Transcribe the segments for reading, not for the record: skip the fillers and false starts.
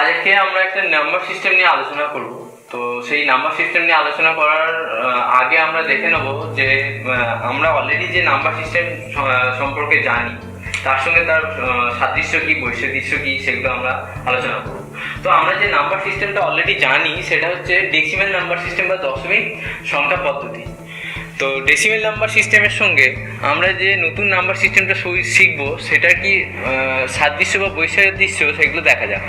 আজকে আমরা একটা নাম্বার সিস্টেম নিয়ে আলোচনা করব। তো সেই নাম্বার সিস্টেম নিয়ে আলোচনা করার আগে আমরা দেখে নেব যে আমরা অলরেডি যে নাম্বার সিস্টেম সম্পর্কে জানি তার সঙ্গে তার সাদৃশ্য কি বৈসাদৃশ্য কি সেগুলো আমরা আলোচনা করব। তো আমরা যে নাম্বার সিস্টেমটা অলরেডি জানি সেটা হচ্ছে ডেসিমেল নাম্বার সিস্টেম বা দশমিক সংখ্যা পদ্ধতি। তো ডেসিমেল নাম্বার সিস্টেমের সঙ্গে আমরা যে নতুন নাম্বার সিস্টেমটা শিখবো সেটার কি সাদৃশ্য বা বৈসাদৃশ্য সেগুলো দেখা যাক।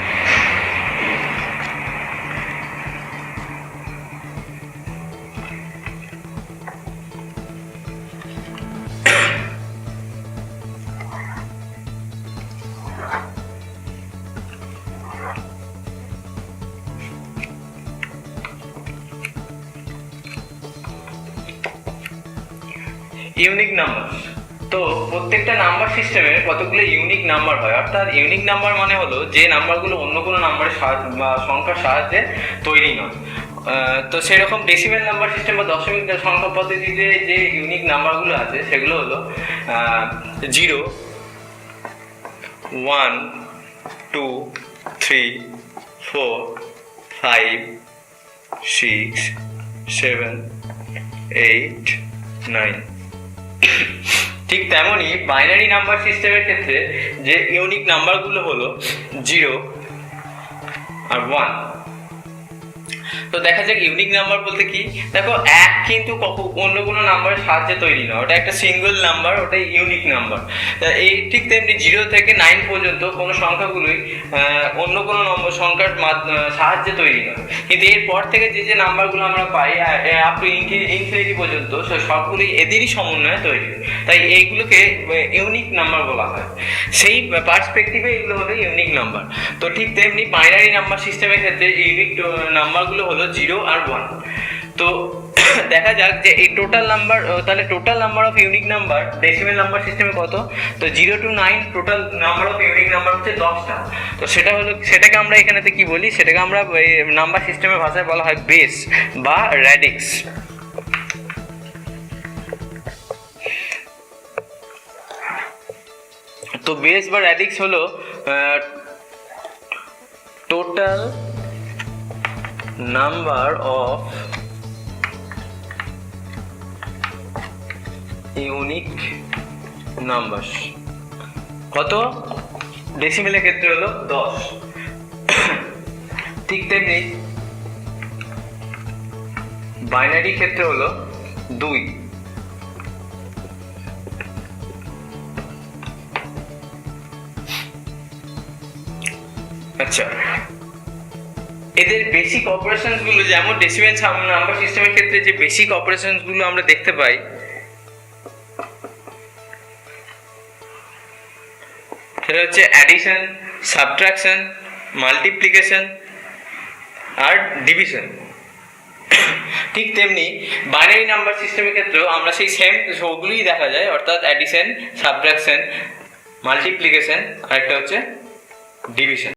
Unique number. তো প্রত্যেকটা নাম্বার সিস্টেমের কতগুলো ইউনিক নাম্বার হয়, অর্থাৎ ইউনিক নাম্বার মানে হলো যে নাম্বারগুলো অন্য কোনো নাম্বারের বা সংখ্যার সাহায্যে তৈরি নয়। তো সেরকম ডেসিমেল নাম্বার সিস্টেম বা দশমিক সংখ্যা পদ্ধতিতে যে ইউনিক নাম্বারগুলো আছে সেগুলো হলো 0, 1, 2, 3, 4, 5, 6, 7, 8, 9। ঠিক তেমনই বাইনারি নাম্বার সিস্টেমের ক্ষেত্রে যে ইউনিক নাম্বারগুলো হলো 0 আর 1। তো দেখা যাক ইউনিক নাম্বার বলতে কি। দেখো, এক কিন্তু অন্য কোনো নাম্বারের সাহায্যে তৈরি নয়, ওটা একটা সিঙ্গেল নাম্বার, ওটাই ইউনিক নাম্বার। এই ঠিক তেমনি 0 থেকে 9 পর্যন্ত কোনো সংখ্যাগুলোই অন্য কোনো সংখ্যার সাহায্যে তৈরি নয়। কিন্তু এরপর থেকে যে যে নাম্বারগুলো আমরা পাই আপ টু ইনফিনিটি পর্যন্ত সবগুলোই এদেরই সমন্বয়ে তৈরি, তাই এইগুলোকে ইউনিক নাম্বার বলা হয়। সেই পার্সপেক্টিভে এগুলো হলো ইউনিক নাম্বার। তো ঠিক তেমনি বাইনারি নাম্বার সিস্টেমের ক্ষেত্রে ইউনিক নাম্বারগুলো হলো 0 আর 1। তো দেখা যাক যে এই টোটাল নাম্বার, তাহলে total number of unique number decimal number সিস্টেমে কত। তো 0 to 9 total number of unique number হচ্ছে 10টা। তো সেটাকে আমরা এখানেতে কি বলি, সেটাকে আমরা নাম্বার সিস্টেমের ভাষায় বলা হয় বেস বা র্যাডিক্স। তো বেস বা র্যাডিক্স হলো total number of unique number. কত? ডেসিমেলের ক্ষেত্রে হলো 10। ঠিক তেমনি বাইনারি ক্ষেত্রে হলো 2। আচ্ছা, এদের বেসিক অপারেশনস গুলো, যেমন ডেসিমেল নাম্বার সিস্টেমের ক্ষেত্রে যে বেসিক অপারেশনস গুলো আমরা দেখতে পাই সেটা হচ্ছে অ্যাডিশন, সাবট্রাকশন, মাল্টিপ্লিকেশন আর ডিভিশন। ঠিক তেমনি বাইনারি নাম্বার সিস্টেমের ক্ষেত্রেও আমরা সেই সেম সবগুলোই দেখা যায়, অর্থাৎ অ্যাডিশন, সাবট্রাকশন, মাল্টিপ্লিকেশন আর একটা হচ্ছে ডিভিশন।